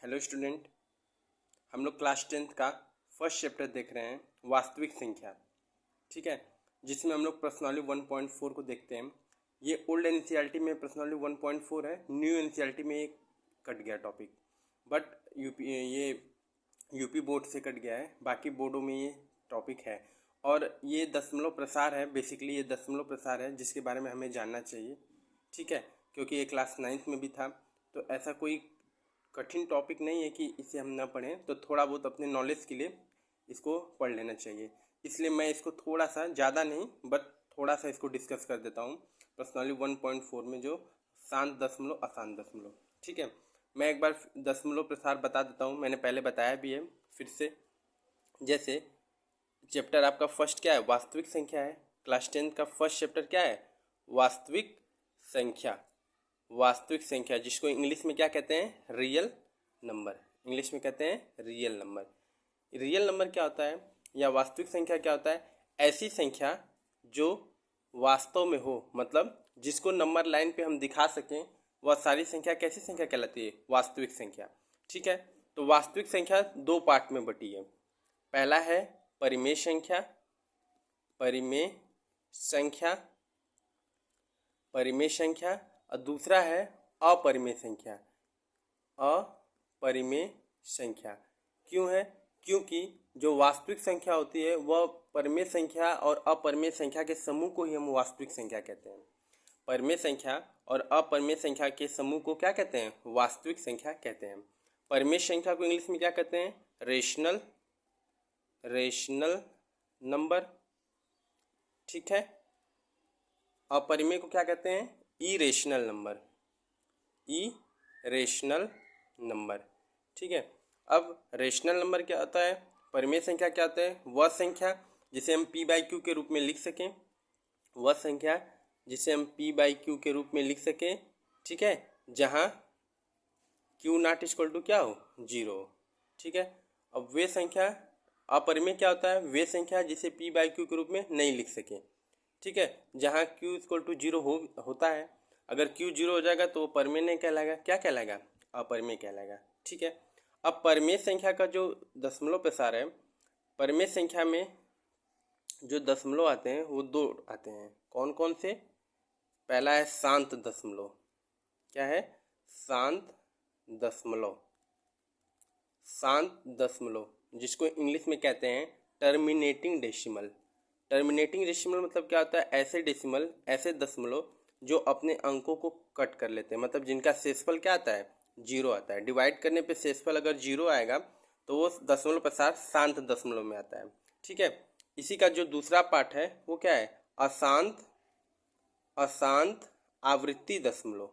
Hello student, हम लोग class 10th का फर्स्ट चैप्टर देख रहे हैं वास्तविक संख्या। ठीक है, जिसमें हम लोग प्रश्नावली 1.4 को देखते हैं। ये ओल्ड एनसीईआरटी में प्रश्नावली 1.4 है, न्यू एनसीईआरटी में ये कट गया टॉपिक, बट यूपी बोर्ड से कट गया है, बाकी बोर्डों में ये टॉपिक है। और ये दशमलव प्रसार है, बेसिकली ये दशमलव प्रसार है जिसके बारे में हमें जानना चाहिए। ठीक है, क्योंकि ये क्लास 9th में भी था, तो ऐसा कोई कठिन टॉपिक नहीं है कि इसे हम ना पढ़ें, तो थोड़ा बहुत अपने नॉलेज के लिए इसको पढ़ लेना चाहिए। इसलिए मैं इसको थोड़ा सा, ज़्यादा नहीं बट थोड़ा सा इसको डिस्कस कर देता हूँ प्रश्नावली 1.4 में, जो शांत दशमलव अशांत दशमलव। ठीक है, मैं एक बार दशमलव प्रसार बता देता हूँ, मैंने पहले बताया भी है फिर से। जैसे चैप्टर आपका फर्स्ट क्या है, वास्तविक संख्या है। क्लास 10th का फर्स्ट चैप्टर क्या है, वास्तविक संख्या। वास्तविक संख्या जिसको इंग्लिश में क्या कहते हैं, रियल नंबर। इंग्लिश में कहते हैं रियल नंबर। रियल नंबर क्या होता है या वास्तविक संख्या क्या होता है, ऐसी संख्या जो वास्तव में हो, मतलब जिसको नंबर लाइन पे हम दिखा सकें, वह सारी संख्या कैसी संख्या कहलाती है, वास्तविक संख्या। ठीक है, तो वास्तविक संख्या दो पार्ट में बटी है। पहला है परिमेय संख्या, परिमेय संख्या, परिमेय संख्या, और दूसरा है अपरिमेय संख्या। अपरिमेय संख्या क्यों है, क्योंकि जो वास्तविक संख्या होती है वह परिमेय संख्या और अपरिमेय संख्या के समूह को ही हम वास्तविक संख्या कहते हैं। परिमेय संख्या और अपरिमेय संख्या के समूह को क्या कहते हैं, वास्तविक संख्या कहते हैं। परिमेय संख्या को इंग्लिश में क्या कहते हैं, रेशनल नंबर। ठीक है, अपरिमेय को क्या कहते हैं, इरेशनल नंबर, इरेशनल नंबर। ठीक है, अब रेशनल नंबर क्या होता है, परिमेय संख्या क्या होता है, वह संख्या जिसे हम p/q के रूप में लिख सकें, वह संख्या जिसे हम p/q के रूप में लिख सकें। ठीक है, जहाँ q नॉट इक्वल टू क्या हो, 0। ठीक है, अब वे संख्या, अपरिमेय क्या होता है, वे संख्या जिसे p/q के रूप में नहीं लिख सकें। ठीक है, जहाँ q इक्वल टू 0 होता है, अगर q 0 हो जाएगा तो वो परिमेय नहीं कहलाएगा, क्या कहलाएगा, अपरिमेय कहलाएगा। ठीक है, अब परिमेय संख्या का जो दशमलव प्रसार है, परिमेय संख्या में जो दशमलव आते हैं वो दो आते हैं। कौन कौन से, पहला है शांत दशमलव। क्या है, शांत दशमलव। शांत दशमलव जिसको इंग्लिश में कहते हैं टर्मिनेटिंग डेसिमल। टर्मिनेटिंग डेसिमल मतलब क्या होता है, ऐसे डेसिमल, ऐसे दशमलव जो अपने अंकों को कट कर लेते हैं, मतलब जिनका शेषफल क्या आता है, 0 आता है। डिवाइड करने पे शेषफल अगर 0 आएगा तो वो दशमलव प्रसार शांत दशमलव में आता है। ठीक है, इसी का जो दूसरा पार्ट है वो क्या है, अशांत अशांत आवृत्ति दशमलव।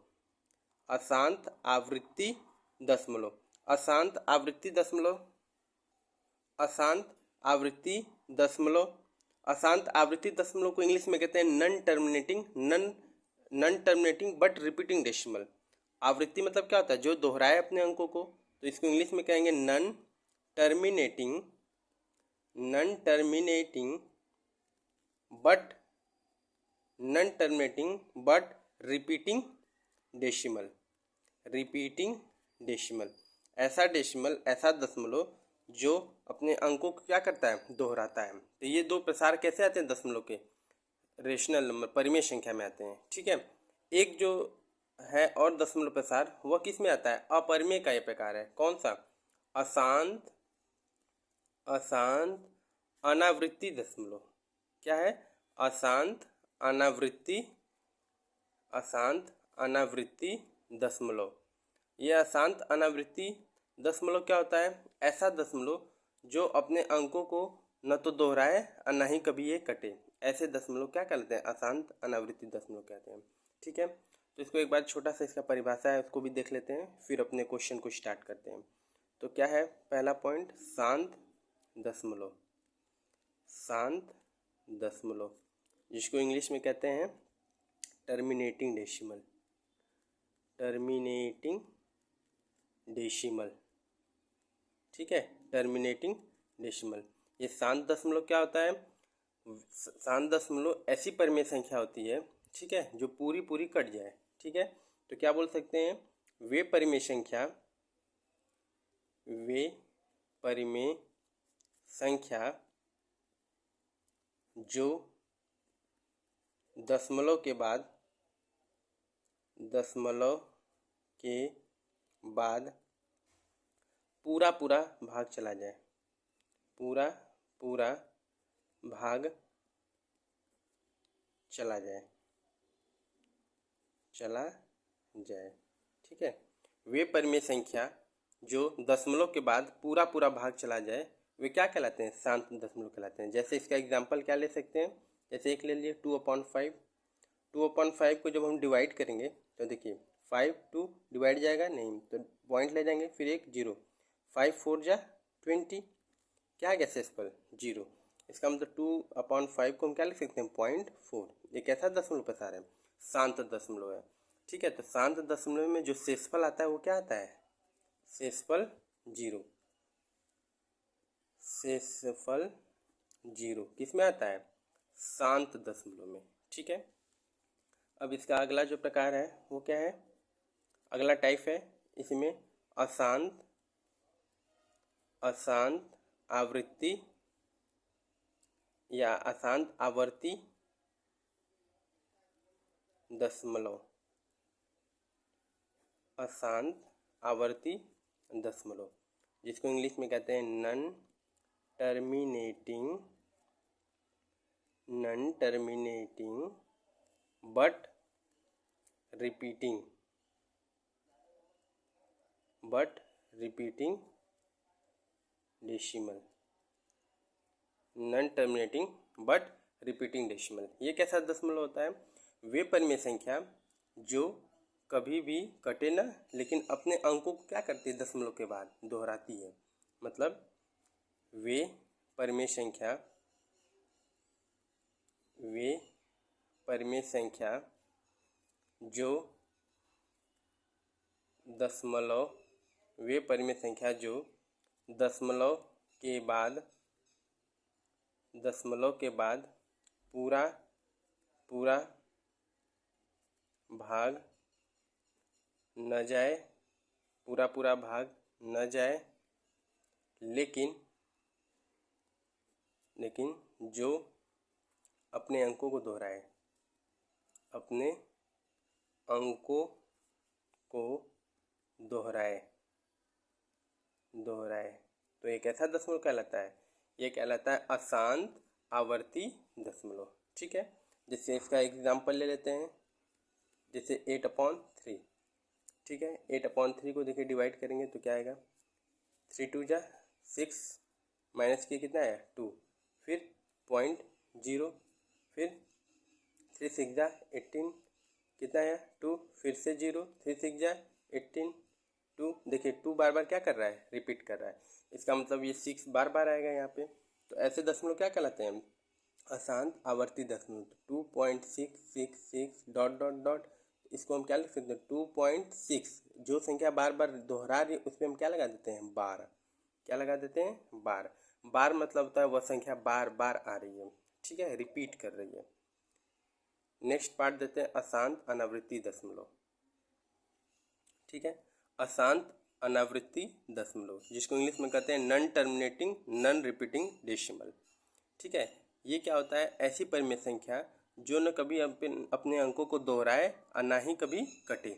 अशांत आवृत्ति दशमलव। अशांत आवृत्ति दशमलव, अशांत आवृत्ति दशमलव। अशांत आवृत्ति दशमलव को इंग्लिश में कहते हैं none terminating but repeating decimal. आवृत्ति मतलब क्या होता है, जो दोहराए अपने अंकों को, तो इसको इंग्लिश में कहेंगे terminating none terminating but repeating decimal. Repeating decimal, ऐसा डेसिमल, ऐसा दशमलव जो अपने अंकों को क्या करता है, दोहराता है। तो ये दो प्रसार कैसे आते हैं दशमलव के, रेशनल नंबर, परिमेय संख्या में आते हैं। ठीक है, एक जो है और दशमलव प्रसार वह किस में आता है, अपरिमेय का ये प्रकार है। कौन सा, अशांत अशांत अनावृत्ति दशमलव। क्या है, अशांत अनावृत्ति दशमलव। ये अशांत अनावृत्ति दशमलव क्या होता है, ऐसा दशमलव जो अपने अंकों को न तो दोहराए और न ही कभी ये कटे, ऐसे दशमलव क्या कहते हैं, अशांत अनावृत्ति दशमलव कहते हैं। ठीक है, तो इसको एक बार छोटा सा इसका परिभाषा है उसको भी देख लेते हैं, फिर अपने क्वेश्चन को स्टार्ट करते हैं। तो क्या है पहला पॉइंट, शांत दशमलव। शांत दशमलव जिसको इंग्लिश में कहते हैं टर्मिनेटिंग डेसिमल। Terminating decimal. ठीक है, टर्मिनेटिंग डेसिमल। ये शांत दशमलव क्या होता है, शांत दशमलव ऐसी परिमेय संख्या होती है, ठीक है, जो पूरी कट जाए। ठीक है, तो क्या बोल सकते हैं, वे परिमेय संख्या वे परिमेय संख्या जो दशमलव के बाद पूरा पूरा भाग चला जाए, पूरा पूरा भाग चला जाए। ठीक है, वे परिमेय संख्या जो दशमलव के बाद पूरा पूरा भाग चला जाए वे क्या कहलाते हैं? शांत दशमलव कहलाते हैं। जैसे इसका एग्जाम्पल क्या ले सकते हैं? जैसे एक ले लिए 2/5। 2/5 को जब हम डिवाइड करेंगे तो देखिए 5 2 डिवाइड जाएगा नहीं, तो पॉइंट ले जाएंगे, फिर एक 0, 5 4 जा 20, क्या आ गया शेषफल? 0। इसका मतलब 2/5 को हम क्या लिख सकते हैं? 0.4। एक ऐसा दशमलव प्रसार है, शांत दशमलव है। ठीक है, तो शांत दशमलव में जो शेषफल आता है वो क्या आता है? शेषफल 0। शेषफल 0 किस में आता है? शांत दशमलव में। ठीक है, अब इसका अगला जो प्रकार है वो क्या है? अगला टाइप है इसमें अशांत आवृत्ति या अशांत आवर्ती दशमलव। अशांत आवर्ती दशमलव, जिसको इंग्लिश में कहते हैं non terminating but repeating decimal. Non terminating but repeating decimal, ये कैसा दशमलव होता है? वे परिमेय संख्या जो कभी भी कटे ना, लेकिन अपने अंकों को क्या करती है? दशमलव के बाद दोहराती है। मतलब वे परिमेय संख्या जो दशमलव के बाद पूरा भाग न जाए, लेकिन जो अपने अंकों को दोहराए, तो एक ऐसा दशमलव कहलाता है, ये कहलाता है अशांत आवर्ती दशमलव। ठीक है, जैसे इसका एग्जाम्पल ले लेते हैं, जैसे 8/3। ठीक है, 8/3 को देखिए डिवाइड करेंगे तो क्या आएगा? 3 2 जा 6, माइनस किया कितना आया? 2, फिर 0.0, फिर 3 6 जा 18, कितना आया? 2, फिर से 0, 3 6 जा 18, 2। देखिए 2 बार बार क्या कर रहा है? रिपीट कर रहा है। इसका मतलब ये 6 बार बार आएगा यहाँ पे। तो ऐसे दशमलव क्या कहलाते हैं? अशांत आवर्ती दशमलव। 2.666 डॉट डॉट डॉट, इसको हम क्या लिख सकते हैं? 2.6। जो संख्या बार बार दोहरा रही है उस पर हम क्या लगा देते हैं? बार। क्या लगा देते हैं? बार। बार मतलब होता है वह संख्या बार बार आ रही है। ठीक है, रिपीट कर रही है। नेक्स्ट पार्ट देते हैं अशांत अनावृत्ति दशमलव। ठीक है, अशांत अनावृत्ति दशमलव, जिसको इंग्लिश में कहते हैं non terminating non repeating decimal. ठीक है, ये क्या होता है? ऐसी परिमेय संख्या जो न कभी अपने अंकों को दोहराए और ना ही कभी कटे।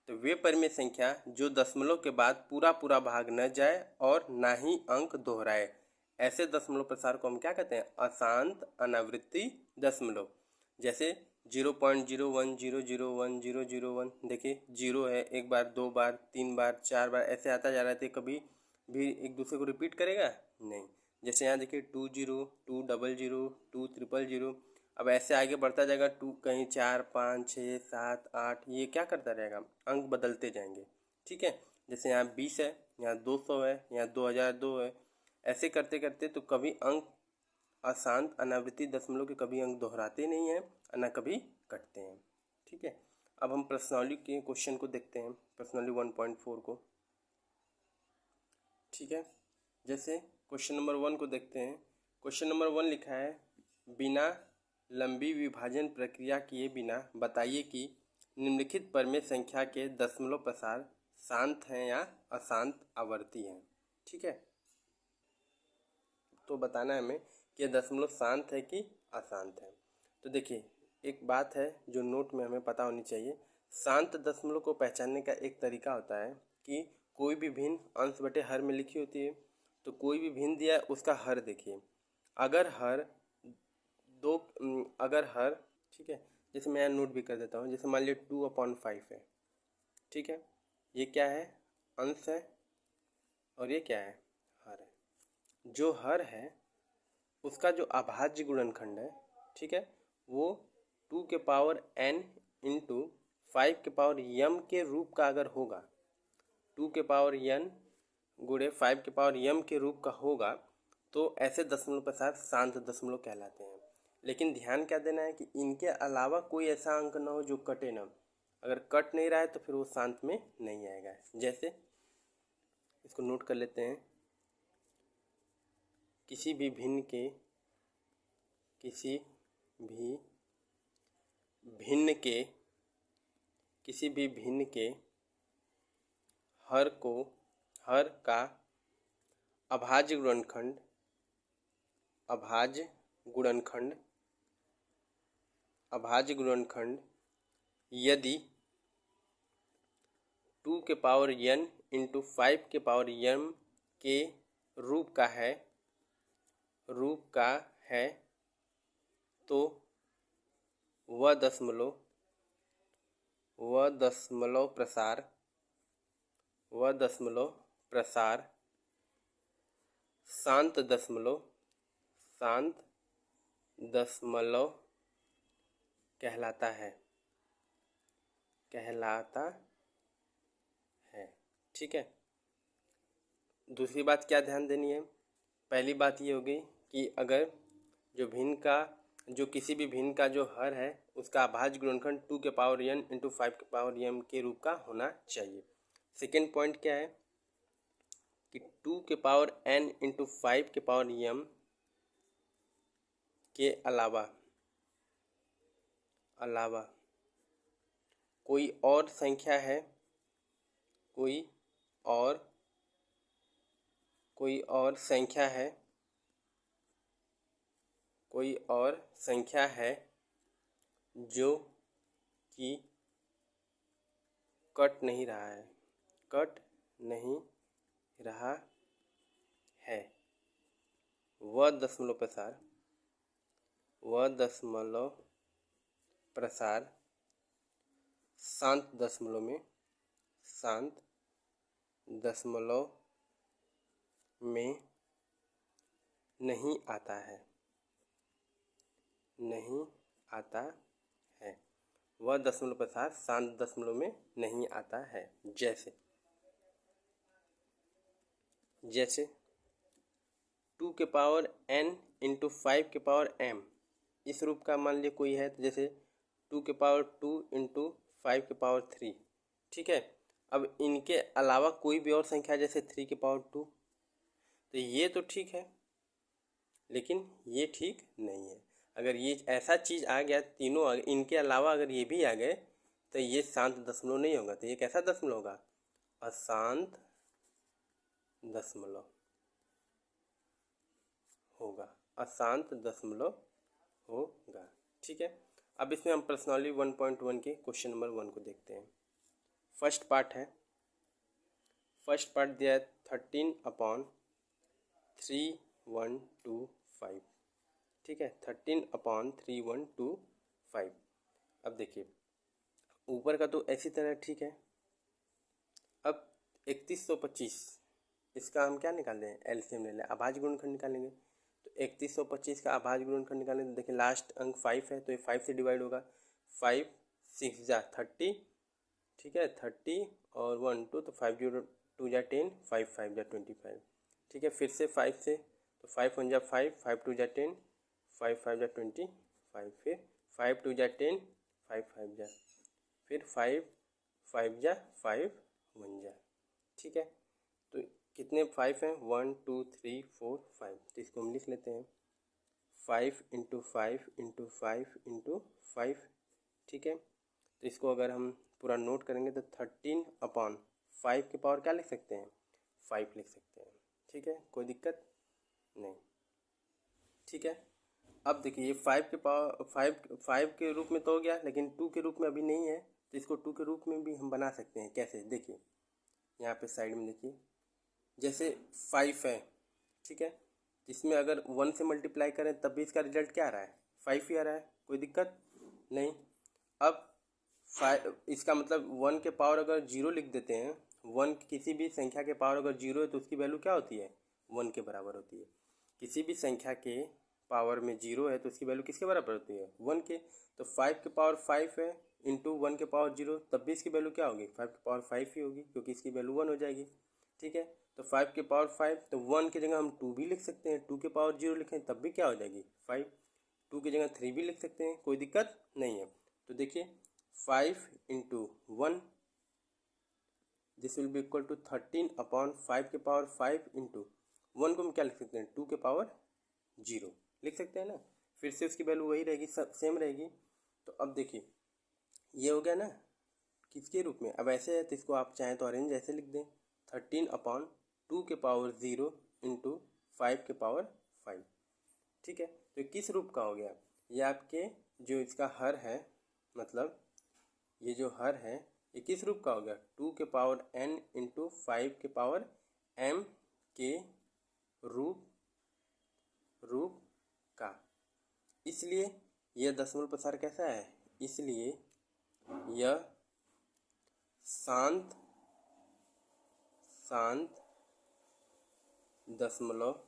तो वे परिमेय संख्या जो दशमलव के बाद पूरा पूरा भाग न जाए और ना ही अंक दोहराए, ऐसे दशमलव प्रसार को हम क्या कहते हैं? अशांत अनावृत्ति दशमलव। जैसे 0.01001001, देखिए 0 है, एक बार, 2 बार, 3 बार, 4 बार ऐसे आता जा रहा है, कभी भी एक दूसरे को रिपीट करेगा नहीं। जैसे यहाँ देखिए 20 200 200, अब ऐसे आगे बढ़ता जाएगा 2, कहीं 4 5 6 7 8, ये क्या करता रहेगा? अंक बदलते जाएंगे। ठीक है, जैसे यहाँ 20 है, यहाँ 200 है, यहाँ 2002 है, ऐसे करते करते तो कभी अंक अशांत अनावृत्ति दशमलव के कभी अंक दोहराते नहीं हैं और न कभी कटते हैं। ठीक है, अब हम प्रश्नावली के क्वेश्चन को देखते हैं, प्रश्नावली 1.4 को। ठीक है, जैसे क्वेश्चन नंबर 1 को देखते हैं। क्वेश्चन नंबर 1 लिखा है, बिना लंबी विभाजन प्रक्रिया किए बिना बताइए कि निम्नलिखित परिमेय संख्या के दशमलव प्रसार शांत हैं या अशांत आवर्ती हैं। ठीक है। तो बताना है हमें कि यह दशमलव शांत है कि अशांत है। तो देखिए, एक बात है जो नोट में हमें पता होनी चाहिए। शांत दशमलव को पहचानने का एक तरीका होता है कि कोई भी भिन्न अंश बटे हर में लिखी होती है, तो कोई भी भिन्न दिया है उसका हर देखिए। अगर हर अगर हर, ठीक है, जैसे मैं नोट भी कर देता हूँ, जैसे मान लीजिए 2/5 है, ठीक है, ये क्या है, अंश है, और ये क्या है, हर है। जो हर है उसका जो अभाज्य गुणनखंड है, ठीक है, वो 2n इंटू 5m के रूप का अगर होगा, 2n गुणे 5m के रूप का होगा, तो ऐसे दशमलव प्रसार शांत दशमलव कहलाते हैं। लेकिन ध्यान क्या देना है कि इनके अलावा कोई ऐसा अंक ना हो जो कटे ना। अगर कट नहीं रहा है तो फिर वो शांत में नहीं आएगा। जैसे इसको नोट कर लेते हैं, किसी भी भिन्न के किसी भी भिन्न के हर का अभाज्य गुणनखंड यदि 2n इंटू 5m के रूप का है तो वह दशमलव प्रसार शांत दशमलव कहलाता है। ठीक है। दूसरी बात क्या ध्यान देनी है, पहली बात ये होगी कि अगर जो किसी भी भिन्न का जो हर है उसका अभाज्य गुणनखंड 2n इंटू 5m के रूप का होना चाहिए। सेकेंड पॉइंट क्या है कि 2n इंटू 5m के अलावा कोई और संख्या है, कोई और संख्या है जो कि कट नहीं रहा है, वह दशमलव प्रसार शांत दशमलव में नहीं आता है। वह दशमलव प्रसार शांत दशमलव में नहीं आता है। जैसे 2n इंटू 5m इस रूप का मान लीजिए कोई है, तो जैसे 2 इंटू 5/3, ठीक है। अब इनके अलावा कोई भी और संख्या जैसे 3/2, तो ये तो ठीक है, लेकिन ये ठीक नहीं है। अगर ये ऐसा चीज़ आ गया, तीनों इनके अलावा अगर ये भी आ गए, तो ये शांत दशमलव नहीं होगा। तो ये कैसा दशमलव होगा, अशांत दशमलव होगा, अशांत दशमलव होगा। ठीक है। अब इसमें हम प्रश्नावली 1.1 के क्वेश्चन नंबर 1 को देखते हैं। फर्स्ट पार्ट दिया है 13/3125, ठीक है, 13/3125। अब देखिए ऊपर का तो ऐसी तरह ठीक है। अब 3125 इसका हम क्या निकाल दें, एलसीएम ले लें, अभाज्य गुणनखंड निकालेंगे। तो 3125 का अभाज्य गुणनखंड निकालें तो देखिए लास्ट अंक 5 है, तो ये 5 से डिवाइड होगा। 5 6 जा 30, ठीक है, 30 और 1 2, तो 5 0 2 जा 10, 5 5 जा 25, ठीक है। फिर से 5 से, तो 5 1 जा 5, 5 2 जा 10, 5 5 जा 25, फिर 5 2 जा 10, 5 5 जा, फिर 5 5 जा 5 1 जा, ठीक है। तो कितने 5 हैं, 1 2 3 4 5, तो इसको हम लिख लेते हैं 5 इंटू 5 इंटू 5 इंटू 5, ठीक है। तो इसको अगर हम पूरा नोट करेंगे तो 13/5 की पावर क्या लिख सकते हैं, 5 लिख सकते हैं, ठीक है, कोई दिक्कत नहीं। ठीक है, अब देखिए ये 5 के पावर 5 के रूप में तो हो गया, लेकिन 2 के रूप में अभी नहीं है, तो इसको 2 के रूप में भी हम बना सकते हैं। कैसे, देखिए यहाँ पे साइड में देखिए, जैसे 5 है, ठीक है, इसमें अगर 1 से मल्टीप्लाई करें तब भी इसका रिजल्ट क्या आ रहा है, 5 ही आ रहा है, कोई दिक्कत नहीं। अब 5, इसका मतलब 1 के पावर अगर 0 लिख देते हैं, 1 किसी भी संख्या के पावर अगर 0 है तो उसकी वैल्यू क्या होती है, 1 के बराबर होती है। किसी भी संख्या के पावर में 0 है तो उसकी वैल्यू किसके बराबर होती है, 1 के। तो 5 के पावर 5 है इंटू 1 के पावर 0, तब भी इसकी वैल्यू क्या होगी, 5 के पावर 5 ही होगी, क्योंकि इसकी वैल्यू 1 हो जाएगी। ठीक है, तो 5 के पावर 5, तो 1 की जगह हम 2 भी लिख सकते हैं, 2 के पावर 0 लिखें तब भी क्या हो जाएगी 5। 2 की जगह 3 भी लिख सकते हैं, कोई दिक्कत नहीं है। तो देखिए 5 into 1, this will be equal to 13 upon 5 के पावर 5 इंटू 1 को हम क्या लिख सकते हैं, 2 के पावर 0 लिख सकते हैं ना। फिर से उसकी वैल्यू वही रहेगी, सब सेम रहेगी। तो अब देखिए ये हो गया ना किसके रूप में। अब ऐसे है तो इसको आप चाहें तो अरेंज ऐसे लिख दें, 13 अपॉन 2 के पावर 0 इंटू 5 के पावर 5। ठीक है, तो किस रूप का हो गया, ये आपके जो इसका हर है, मतलब ये जो हर है ये किस रूप का हो गया, 2 के पावर n इंटू 5 के पावर m के रूप का। इसलिए यह दशमलव प्रसार कैसा है, इसलिए यह शांत दशमलव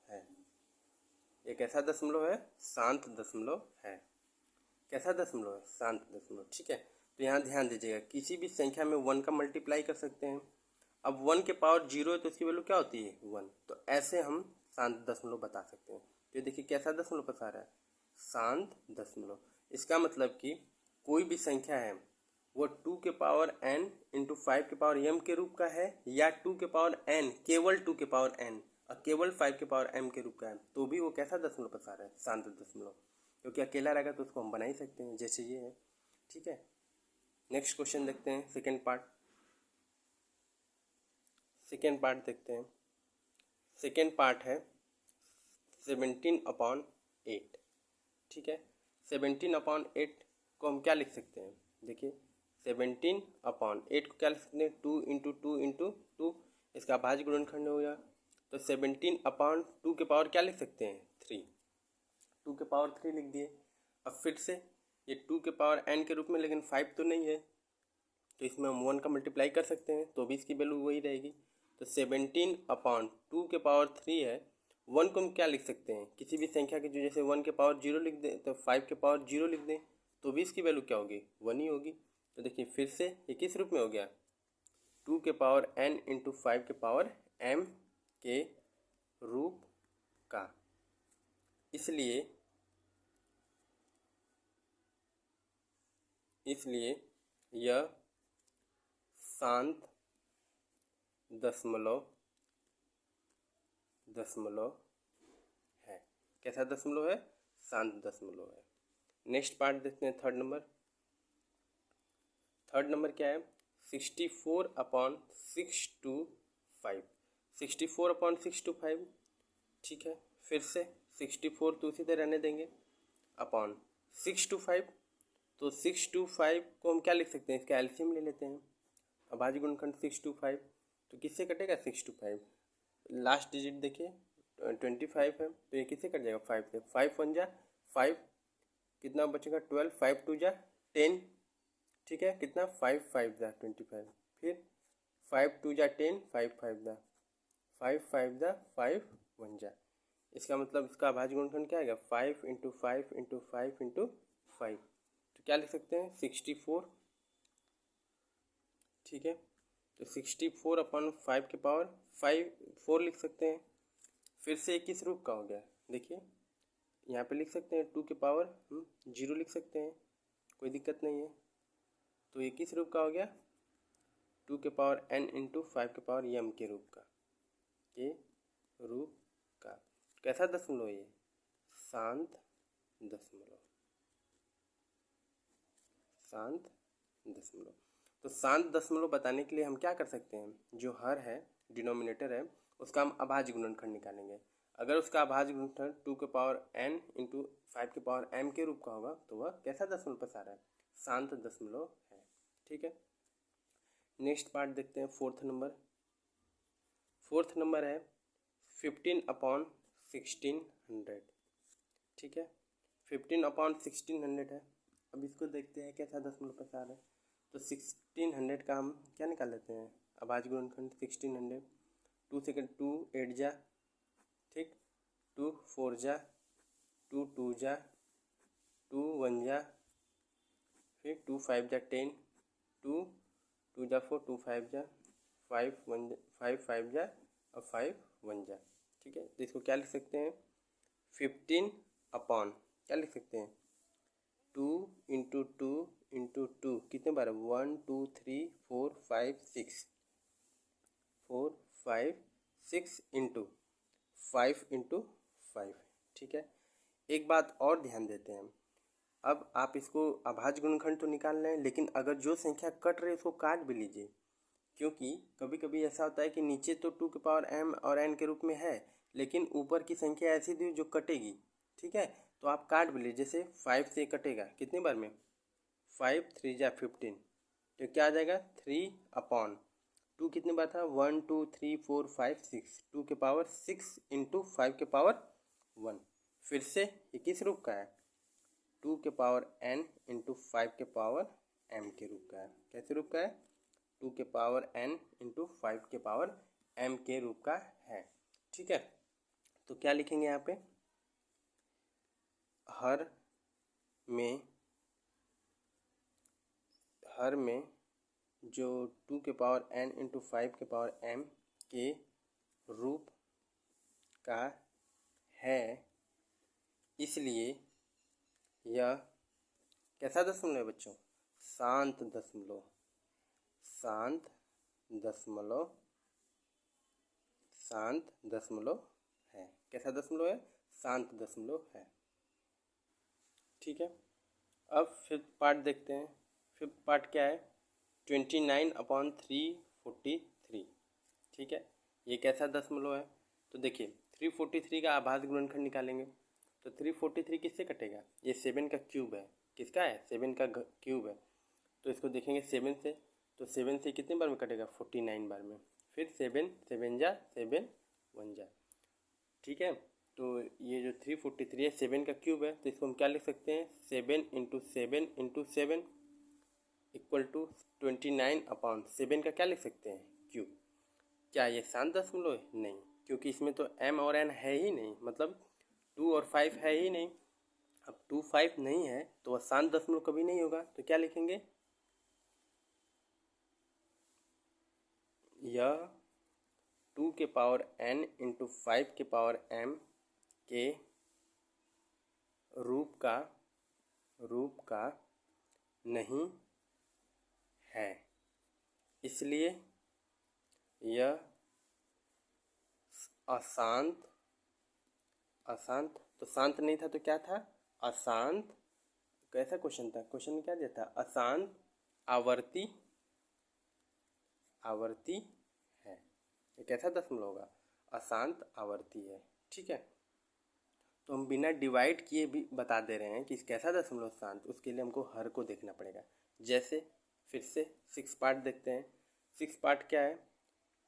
है। एक ऐसा दशमलव है, शांत दशमलव है। कैसा दशमलव है, शांत दशमलव। ठीक है, तो यहाँ ध्यान दीजिएगा, किसी भी संख्या में 1 का मल्टीप्लाई कर सकते हैं। अब 1 के पावर 0 है तो उसकी वैल्यू क्या होती है, 1। तो ऐसे हम शांत दशमलव बता सकते हैं। तो देखिए कैसा दशमलव प्रसार है, शांत दशमलव। इसका मतलब कि कोई भी संख्या है वो 2 के पावर n इंटू 5 के पावर m के रूप का है, या 2 के पावर n, केवल 2 के पावर n और केवल 5 के पावर m के रूप का है, तो भी वो कैसा दशमलव प्रसार है, शांत दशमलव। क्योंकि अकेला रहेगा तो उसको हम बना ही सकते हैं, जैसे ये है। ठीक है, नेक्स्ट क्वेश्चन देखते हैं, सेकेंड पार्ट देखते हैं। सेकेंड पार्ट है 17/8। ठीक है, 17/8 को हम क्या लिख सकते हैं, देखिए 17/8 को क्या लिख सकते हैं, 2 इंटू 2 इंटू 2, इसका भाज्य गुणनखंड हो गया। तो 17/2 के पावर क्या लिख सकते हैं, 3, 2 के पावर 3 लिख दिए। अब फिर से ये 2 के पावर n के रूप में, लेकिन 5 तो नहीं है, तो इसमें हम 1 का मल्टीप्लाई कर सकते हैं, तो भी इसकी वैल्यू वही रहेगी। तो 17/2 के पावर 3 है। 1 को हम क्या लिख सकते हैं, किसी भी संख्या के जो जैसे 1 के पावर 0 लिख दें, तो 5 के पावर 0 लिख दें, तो भी इसकी वैल्यू क्या होगी, 1 ही होगी। तो देखिए फिर से ये किस रूप में हो गया, 2 के पावर n इंटू 5 के पावर m के रूप का। इसलिए यह शांत दशमलव है। कैसा दशमलव है, शांत दशमलव है। नेक्स्ट पार्ट देखते हैं, थर्ड नंबर क्या है, 64/6/5। 64/6/5। ठीक है, फिर से 64 तो उसी तरह रहने देंगे, अपॉन 6/5। तो 6/5 को हम क्या लिख सकते हैं, इसका एलसीएम ले लेते हैं। अभाज्य गुणनखंड 6/5, तो किससे कटेगा, 6/5। लास्ट डिजिट देखिए 25 है, तो ये किससे कट जाएगा, 5 से। 5 1 जा 5, कितना बचेगा 12, 5 2 जा 10। ठीक है, कितना 5 5 जा 25, फिर 5 2 जा 10, 5 5 जा 5 5 जा 5 1 जा। इसका मतलब इसका अभाज्य गुणनखंड क्या आएगा, 5 इंटू 5 इंटू 5 इंटू 5। तो क्या लिख सकते हैं, 64। ठीक है, तो 64/5 के पावर 4 लिख सकते हैं। फिर से किस रूप का हो गया, देखिए यहाँ पे लिख सकते हैं 2 के पावर 0 लिख सकते हैं, कोई दिक्कत नहीं है। तो ये किस रूप का हो गया, 2 के पावर n इंटू 5 के पावर m के रूप का, ये रूप का। कैसा दशमलव है ये, शांत दशमलव। तो शांत दशमलव बताने के लिए हम क्या कर सकते हैं, जो हर है डिनोमिनेटर है उसका हम अभाज्य गुणनखंड निकालेंगे। अगर उसका अभाज्य गुणनखंड 2 के पावर n इंटू 5 के पावर m के रूप का होगा तो वह कैसा दशमलव प्रसार है, शांत दशमलव है। ठीक है, नेक्स्ट पार्ट देखते हैं। फोर्थ नंबर है 15/1600। ठीक है, 15/1600 है। अब इसको देखते हैं कैसा दशमलव प्रसार है। तो 1600 का हम क्या निकाल लेते हैं, अभाज्य गुणनखंड 1600। 2 सेकेंड 2 8 जा, ठीक, 2 4 जा, 2 2 जा, 2 1 जा, फिर 2 5 जा 10, 2 2 जा 4, 2 5 जा 5 1 5 5 जा और 5 1 जा। ठीक है, तो इसको क्या लिख सकते हैं, 15 अपॉन क्या लिख सकते हैं, 2 इंटू 2 इंटू 2 कितने बार, 1 2 3 4 5 6 4 5 6 इंटू 5 इंटू 5। ठीक है, एक बात और ध्यान देते हैं, अब आप इसको अभाज्य गुणनखंड तो निकाल रहे हैं, लेकिन अगर जो संख्या कट रही है उसको काट भी लीजिए, क्योंकि कभी कभी ऐसा होता है कि नीचे तो 2 के पावर m और n के रूप में है, लेकिन ऊपर की संख्या ऐसी दी जो कटेगी। ठीक है, तो आप काट भी लीजिए, जैसे 5 से कटेगा कितनी बार में, 5 3 जा 15, तो क्या आ जाएगा 3 अपॉन 2 कितनी बार था, 1 2 3 4 5 6, 2 के पावर 6 इंटू 5 के पावर 1। फिर से ये किस रूप का है, 2 के पावर n इंटू 5 के पावर m के रूप का है। कैसे रूप का है, 2 के पावर n इंटू 5 के पावर m के रूप का है। ठीक है, तो क्या लिखेंगे यहाँ पे, हर में जो 2 के पावर n इंटू 5 के पावर m के रूप का है, इसलिए यह कैसा दशमलव है बच्चों, शांत दशमलव है। कैसा दशमलव है, शांत दशमलव है। ठीक है, अब फिफ्थ पार्ट देखते हैं। फिफ्थ पार्ट क्या है, 29/343। ठीक है, ये कैसा दशमलव है, तो देखिए 343 का अभाज्य गुणनखंड निकालेंगे, तो 343 किससे कटेगा, ये 7 का क्यूब है, किसका है, 7 का क्यूब है, तो इसको देखेंगे 7 से, तो 7 से कितने बार में कटेगा, 49 बार में, फिर 7 7 जा 7 1 जा। ठीक है, तो ये जो 343 है 7 का क्यूब है, तो इसको हम क्या लिख सकते हैं, 7 इंटू 7 इंटू 7 इक्वल टू 29/7 का क्या लिख सकते हैं, क्यूब। क्या ये शांत दशमलव है, नहीं, क्योंकि इसमें तो m और n है ही नहीं, मतलब 2 और 5 है ही नहीं। अब 2 5 नहीं है तो वह शांत दशमलव कभी नहीं होगा, तो क्या लिखेंगे, यह 2 के पावर n इंटू 5 के पावर m के रूप का नहीं है, इसलिए यह अशांत तो शांत नहीं था तो क्या था, अशांत। कैसा क्वेश्चन था, क्वेश्चन में क्या दिया था, अशांत आवर्ती है। ये कैसा दशमलव होगा, अशांत आवर्ती है। ठीक है, तो हम बिना डिवाइड किए भी बता दे रहे हैं कि कैसा दशमलव शांत, उसके लिए हमको हर को देखना पड़ेगा। जैसे फिर से 6 पार्ट देखते हैं। 6 पार्ट क्या है,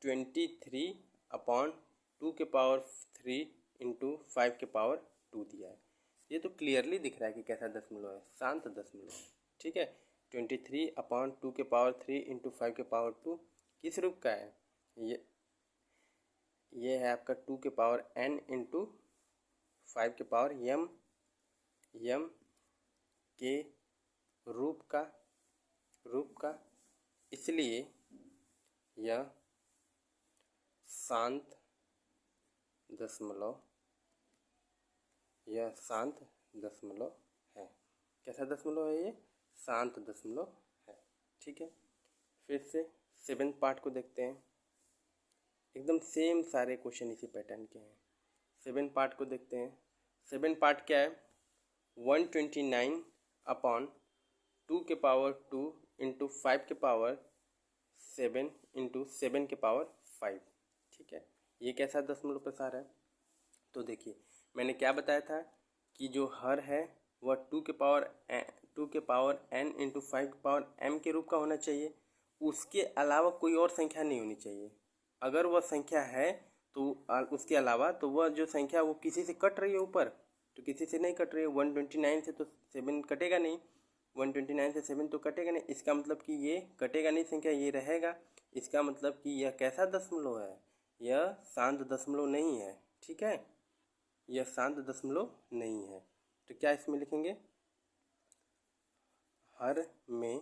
23/2 के पावर 3 इंटू 5 के पावर 2 दिया है। ये तो क्लियरली दिख रहा है कि कैसा दशमलव है, शांत दशमलव है। ठीक है, 23/2 के पावर 3 इंटू 5 के पावर 2 किस रूप का है, ये है आपका 2 के पावर n इंटू 5 के पावर m के रूप का, इसलिए यह शांत दशमलव है। कैसा दशमलव है, ये शांत दशमलव है। ठीक है, फिर से 7 पार्ट को देखते हैं। एकदम सेम सारे क्वेश्चन इसी पैटर्न के हैं। 7 पार्ट को देखते हैं। 7 पार्ट क्या है, 129/2 के पावर 2 इंटू 5 के पावर 7 इंटू 7 के पावर 5। ठीक है, ये कैसा दशमलव प्रसार है? तो देखिए मैंने क्या बताया था कि जो हर है वह 2 के पावर n इंटू 5 के पावर m के रूप का होना चाहिए। उसके अलावा कोई और संख्या नहीं होनी चाहिए। अगर वह संख्या है तो उसके अलावा तो वह जो संख्या वो किसी से कट रही है ऊपर, तो किसी से नहीं कट रही है। 129 से तो 7 कटेगा नहीं, 129 से 7 तो कटेगा नहीं। इसका मतलब कि ये कटेगा नहीं संख्या, ये रहेगा। इसका मतलब कि यह कैसा दशमलव है? यह शांत दशमलव नहीं है। ठीक है, यह शांत दशमलव नहीं है। तो क्या इसमें लिखेंगे? हर में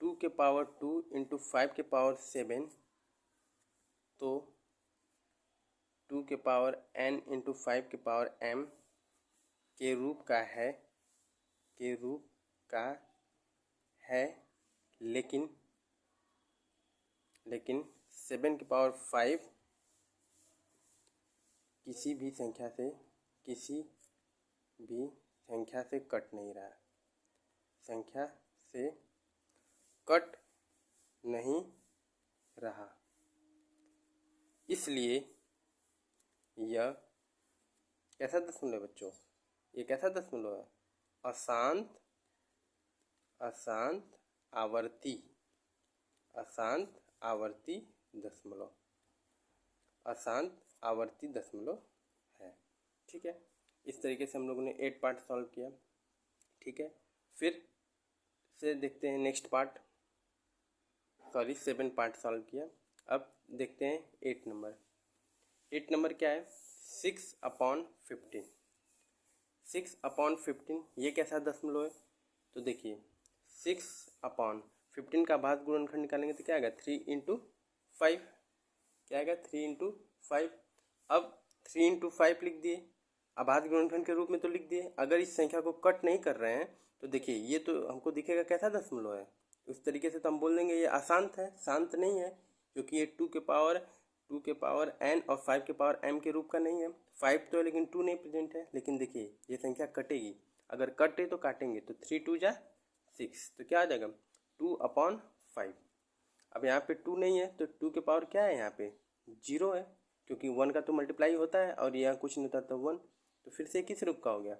2 के पावर 2 इंटू 5 के पावर 7, तो 2 के पावर n इंटू 5 के पावर m के रूप का है, लेकिन 7 के पावर 5 किसी भी संख्या से कट नहीं रहा, संख्या से कट नहीं रहा। इसलिए यह कैसा दशमलव है बच्चों? ये कैसा दशमलव है? अशांत आवर्ती दशमलव, अशांत आवर्ती दशमलव है। ठीक है, इस तरीके से हम लोगों ने 8 पार्ट सॉल्व किया। ठीक है, फिर से देखते हैं नेक्स्ट पार्ट, 7 पार्ट सॉल्व किया। अब देखते हैं 8 नंबर। 8 नंबर क्या है? 6/15। 6/15 ये कैसा दशमलव है? तो देखिए 6/15 का भाज्य गुणनखंड निकालेंगे तो क्या आएगा? 3 इंटू 5। क्या आएगा? 3 इंटू 5। अब 3 इंटू 5 लिख दिए, अभाज्य गुणनखंड के रूप में तो लिख दिए। अगर इस संख्या को कट नहीं कर रहे हैं तो देखिए ये तो हमको दिखेगा कैसा दशमलव है। उस तरीके से तो हम बोल देंगे ये अशांत है, शांत नहीं है, क्योंकि ये 2 के पावर n और 5 के पावर m के रूप का नहीं है। 5 तो है लेकिन 2 नहीं प्रेजेंट है। लेकिन देखिए ये संख्या कटेगी, अगर कटे तो काटेंगे तो 3 2 जा 6, तो क्या आ जाएगा? 2/5। अब यहाँ पे 2 नहीं है तो 2 के पावर क्या है? यहाँ पे 0 है, क्योंकि 1 का तो मल्टीप्लाई होता है और यहाँ कुछ नहीं होता तो 1। तो फिर से किस रूप का हो गया?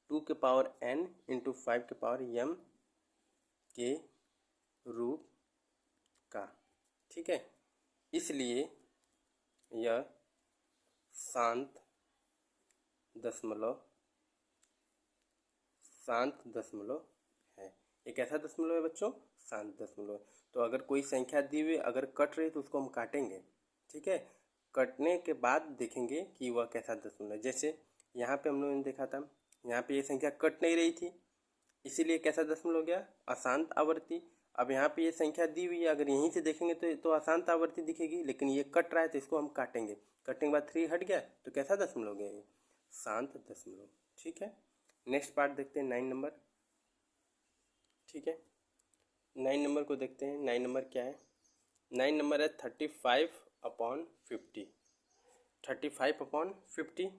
2 के पावर n इंटू 5 के पावर m के रूप का। ठीक है, इसलिए यह शांत दशमलव है। एक ऐसा दशमलव है बच्चों, शांत दशमलव। तो अगर कोई संख्या दी हुई अगर कट रही तो उसको हम काटेंगे। ठीक है, कटने के बाद देखेंगे कि वह कैसा दशमलव है। जैसे यहाँ पे हम लोगों ने देखा था, यहाँ पे ये संख्या कट नहीं रही थी, इसीलिए कैसा दशमलव हो गया? अशांत आवर्ती। अब यहाँ पे ये संख्या दी हुई है, अगर यहीं से देखेंगे तो अशांत आवर्ती दिखेगी, लेकिन ये कट रहा है तो इसको हम काटेंगे। कटने के बाद 3 हट गया तो कैसा दशमलव हो गया? ये शांत दशमलव। ठीक है, नेक्स्ट पार्ट देखते हैं 9 नंबर। ठीक है, 9 नंबर को देखते हैं। 9 नंबर क्या है? 9 नंबर है 35/50। 35/50,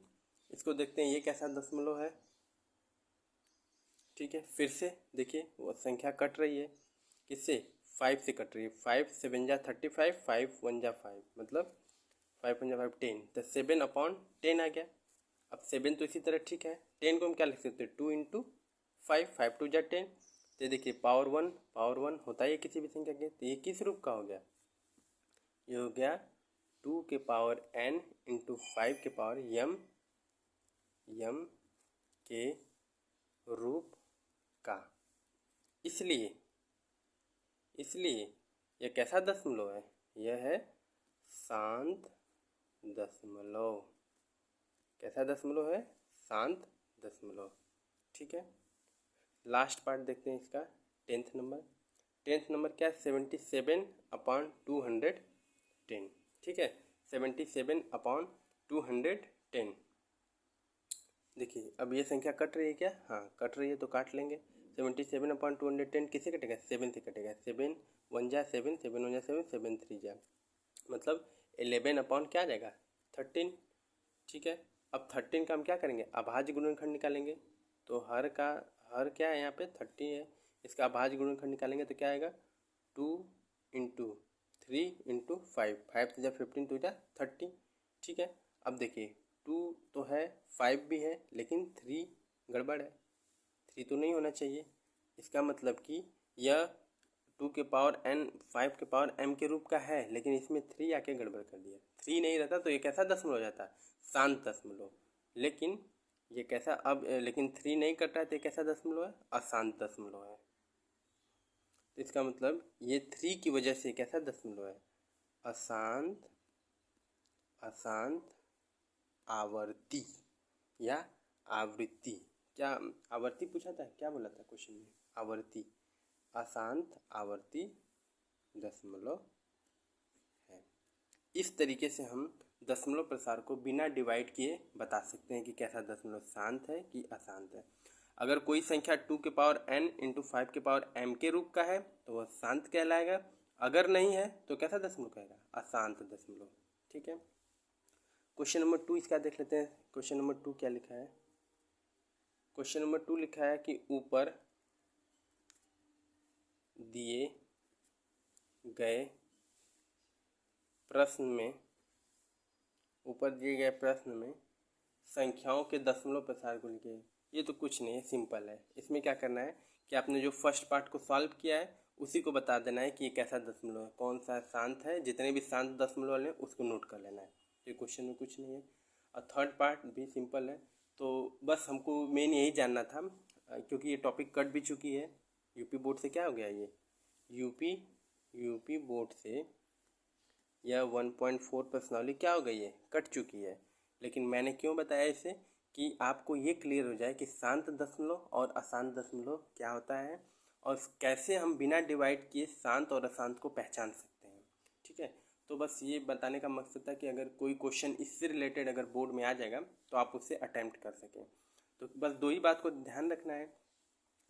इसको देखते हैं ये कैसा दशमलव है। ठीक है, फिर से देखिए वो संख्या कट रही है, किससे? 5 से कट रही है। 5 7 जा 35, 5 1 जा 5, मतलब 5 1 जा 5 10, तो 7/10 आ गया। अब 7 तो इसी तरह ठीक है, 10 को हम क्या लिख सकते हैं? 2 इंटू 5, 5 2 जा 10। तो देखिए पावर 1 होता है किसी भी संख्या के, तो ये किस रूप का हो गया? ये हो गया 2 के पावर n इंटू 5 के पावर m के रूप का। इसलिए यह कैसा दशमलव है? यह है शांत दशमलव। कैसा दशमलव है? शांत दशमलव। ठीक है, लास्ट पार्ट देखते हैं इसका, 10th नंबर। 10th नंबर क्या है? 77/210। ठीक है, 77/210। देखिए अब ये संख्या कट रही है क्या? हाँ कट रही है, तो काट लेंगे। 77/210 किससे कटेगा? 7 से कटेगा। 7 1 जा 7, 7 1 जा 7, 7 3 जा, मतलब 11 क्या आ जाएगा? 13। ठीक है, अब 13 का हम क्या करेंगे? अभाज्य गुणनखंड निकालेंगे। तो हर क्या है? यहाँ पे 30 है, इसका अभाज्य गुणनखंड निकालेंगे तो क्या आएगा 2 × 3 × 5, 5 × 15 2 30। ठीक है, अब देखिए 2 तो है, 5 भी है, लेकिन 3 गड़बड़ है, 3 तो नहीं होना चाहिए। इसका मतलब कि यह 2 के पावर n 5 के पावर m के रूप का है, लेकिन इसमें 3 आके गड़बड़ कर दिया। 3 नहीं रहता तो ये कैसा दशमलव हो जाता, शांत दशमलव। लेकिन ये कैसा अब लेकिन 3 नहीं कट रहा है तो ये कैसा दशमलव है, अशांत दशमलव है। तो इसका मतलब ये 3 की वजह से कैसा दशमलव है, अशांत अशांत आवर्ती या आवृत्ति। क्या आवर्ती पूछा था, क्या बोला था क्वेश्चन में, आवर्ती, अशांत आवर्ती दशमलव है। इस तरीके से हम दशमलव प्रसार को बिना डिवाइड किए बता सकते हैं कि कैसा दशमलव शांत है कि अशांत है। अगर कोई संख्या 2 के पावर n × 5 के पावर m के रूप का है तो वह शांत कहलाएगा, अगर नहीं है तो कैसा दशमलव कहेगा, अशांत दशमलव। ठीक है, क्वेश्चन नंबर 2 इसका देख लेते हैं। क्वेश्चन नंबर 2 क्या लिखा है, क्वेश्चन नंबर 2 लिखा है कि ऊपर दिए गए प्रश्न में संख्याओं के दशमलव प्रसार को लिखिए। ये तो कुछ नहीं है, सिंपल है। इसमें क्या करना है कि आपने जो फर्स्ट पार्ट को सॉल्व किया है उसी को बता देना है कि ये कैसा दशमलव है, कौन सा शांत है, जितने भी शांत दशमलव लें उसको नोट कर लेना है। ये क्वेश्चन में कुछ नहीं है। और थर्ड पार्ट भी सिंपल है। तो बस हमको मेन यही जानना था, क्योंकि ये टॉपिक कट भी चुकी है। यूपी बोर्ड से क्या हो गया, ये यूपी बोर्ड से यह 1.4 प्रश्नावली क्या हो गई है, कट चुकी है। लेकिन मैंने क्यों बताया इसे, कि आपको ये क्लियर हो जाए कि शांत दशमलव और अशांत दशमलव क्या होता है और कैसे हम बिना डिवाइड किए शांत और अशांत को पहचान सकते हैं। ठीक है, तो बस ये बताने का मकसद था कि अगर कोई क्वेश्चन इससे रिलेटेड अगर बोर्ड में आ जाएगा तो आप उससे अटैम्प्ट कर सकें। तो बस दो ही बात को ध्यान रखना है,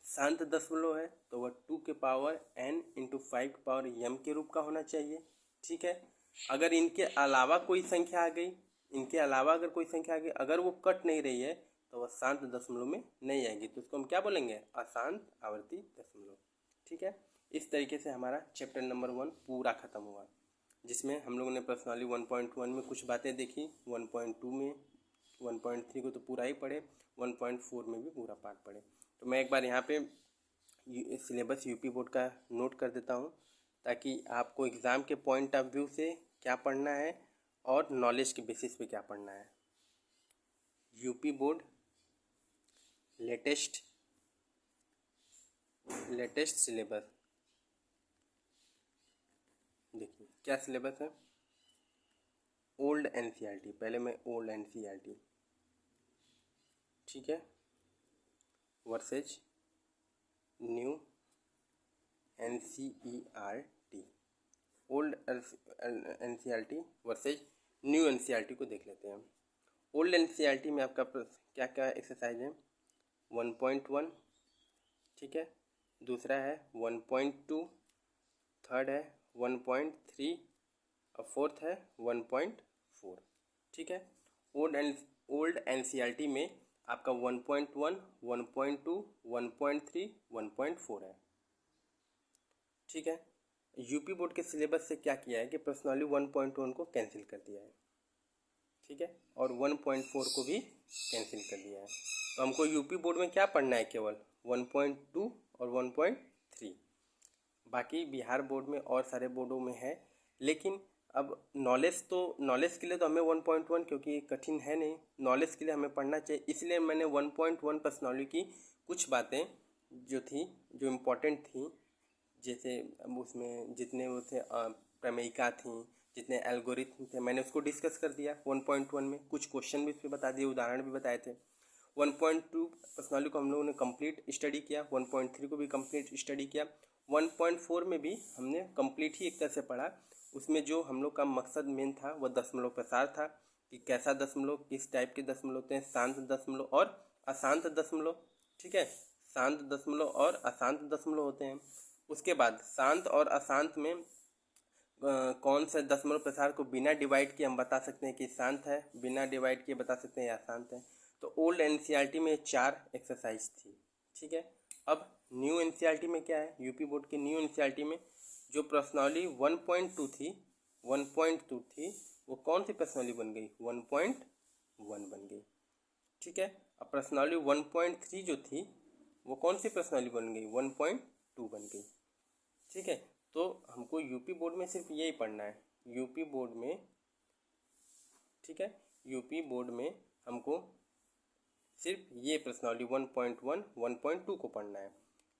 शांत दशमलव है तो वह 2 के पावर n × 5 के पावर m के रूप का होना चाहिए। ठीक है, अगर इनके अलावा कोई संख्या आ गई, अगर वो कट नहीं रही है तो वह शांत दशमलव में नहीं आएगी, तो उसको हम क्या बोलेंगे, अशांत आवर्ती दशमलव। ठीक है, इस तरीके से हमारा चैप्टर नंबर 1 पूरा खत्म हुआ, जिसमें हम लोगों ने प्रश्नावली 1.1 में कुछ बातें देखी, 1.2 में, 1.3 को तो पूरा ही पढ़े, 1.4 में भी पूरा पार्ट पढ़े। तो मैं एक बार यहाँ पे सिलेबस यूपी बोर्ड का नोट कर देता हूँ, ताकि आपको एग्ज़ाम के पॉइंट ऑफ व्यू से क्या पढ़ना है और नॉलेज के बेसिस पे क्या पढ़ना है। यूपी बोर्ड लेटेस्ट सिलेबस, देखिए क्या सिलेबस है, ओल्ड एनसीईआरटी, पहले मैं ओल्ड एनसीईआरटी, ठीक है, versus new NCERT, old NCERT versus new NCERT को देख लेते हैं। ओल्ड एनसीईआरटी में आपका क्या क्या एक्सरसाइज है, 1.1, ठीक है, दूसरा है 1.2, थर्ड है 1.3 और फोर्थ है 1.4। ठीक है, ओल्ड एनसीईआरटी में आपका 1.1, 1.2, 1.3, 1.4 है। ठीक है, यूपी बोर्ड के सिलेबस से क्या किया है कि प्रश्नावली 1.1 को कैंसिल कर दिया है, ठीक है, और 1.4 को भी कैंसिल कर दिया है। तो हमको यूपी बोर्ड में क्या पढ़ना है, केवल 1.2 और 1.3। बाकी बिहार बोर्ड में और सारे बोर्डों में है, लेकिन अब नॉलेज के लिए तो हमें 1.1, क्योंकि कठिन है नहीं, नॉलेज के लिए हमें पढ़ना चाहिए, इसलिए मैंने 1.1 प्रश्नावली की कुछ बातें जो इम्पोर्टेंट थी, जैसे उसमें जितने वो थे प्रमेयिका थी, जितने एल्गोरिथम थे, मैंने उसको डिस्कस कर दिया 1.1 में, कुछ क्वेश्चन भी उस पर बता दिए, उदाहरण भी बताए थे। 1.2 प्रश्नावली को हम लोगों ने कंप्लीट स्टडी किया, 1.3 को भी कंप्लीट स्टडी किया, 1.4 में भी हमने कंप्लीट ही एक तरह से पढ़ा। उसमें जो हम लोग का मकसद मेन था वह दशमलव प्रसार था, कि कैसा दशमलव, किस टाइप के दशमलव होते हैं, शांत दशमलव और अशांत दशमलव। ठीक है, शांत दशमलव और अशांत दशमलव होते हैं। उसके बाद शांत और अशांत में कौन से दशमलव प्रसार को बिना डिवाइड किए हम बता सकते हैं कि शांत है, बिना डिवाइड किए बता सकते हैं या अशांत है। तो ओल्ड एनसीईआरटी में 4 एक्सरसाइज थी। ठीक है, अब न्यू एनसीईआरटी में क्या है, यूपी बोर्ड के न्यू एनसीईआरटी में जो प्रश्नावली 1.2 थी, 1.2 थी, वो कौन सी प्रश्नावली बन गई, 1.1 बन गई। ठीक है, अब प्रश्नावली 1.3 जो थी वो कौन सी प्रश्नावली बन गई, 1.2 बन गई। ठीक है, तो हमको यूपी बोर्ड में सिर्फ यही पढ़ना है, यूपी बोर्ड में, ठीक है, यूपी बोर्ड में हमको सिर्फ ये प्रश्नावली 1.1, 1.2 को पढ़ना है।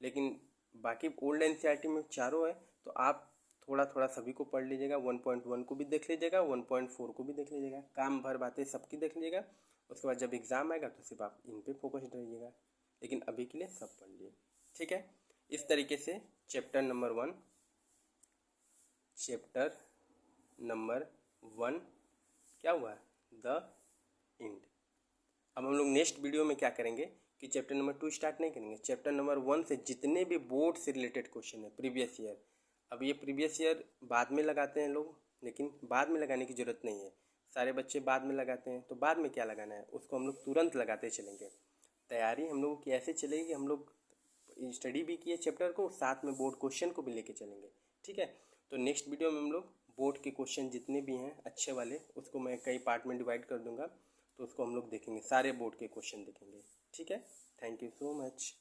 लेकिन बाकी ओल्ड एनसीईआरटी में चारों है, तो आप थोड़ा थोड़ा सभी को पढ़ लीजिएगा, 1.1 को भी देख लीजिएगा, 1.4 को भी देख लीजिएगा, काम भर बातें सबकी देख लीजिएगा। उसके बाद जब एग्ज़ाम आएगा तो सिर्फ आप इन पे फोकस्ड रहिएगा, लेकिन अभी के लिए सब पढ़ लिए। ठीक है, इस तरीके से चैप्टर नंबर 1 क्या हुआ, द एंड। अब हम लोग नेक्स्ट वीडियो में क्या करेंगे कि चैप्टर नंबर 2 स्टार्ट नहीं करेंगे, चैप्टर नंबर 1 से जितने भी बोर्ड से रिलेटेड क्वेश्चन है प्रीवियस ईयर, अब ये प्रीवियस ईयर बाद में लगाते हैं लोग, लेकिन बाद में लगाने की ज़रूरत नहीं है, सारे बच्चे बाद में लगाते हैं, तो बाद में क्या लगाना है, उसको हम लोग तुरंत लगाते चलेंगे। तैयारी हम लोगों की ऐसे चलेगी कि हम लोग स्टडी भी किए चैप्टर को, साथ में बोर्ड क्वेश्चन को भी लेके चलेंगे। ठीक है, तो नेक्स्ट वीडियो में हम लोग बोर्ड के क्वेश्चन जितने भी हैं अच्छे वाले, उसको मैं कई पार्ट में डिवाइड कर दूंगा, तो उसको हम लोग देखेंगे, सारे बोर्ड के क्वेश्चन देखेंगे। ठीक है, थैंक यू सो मच।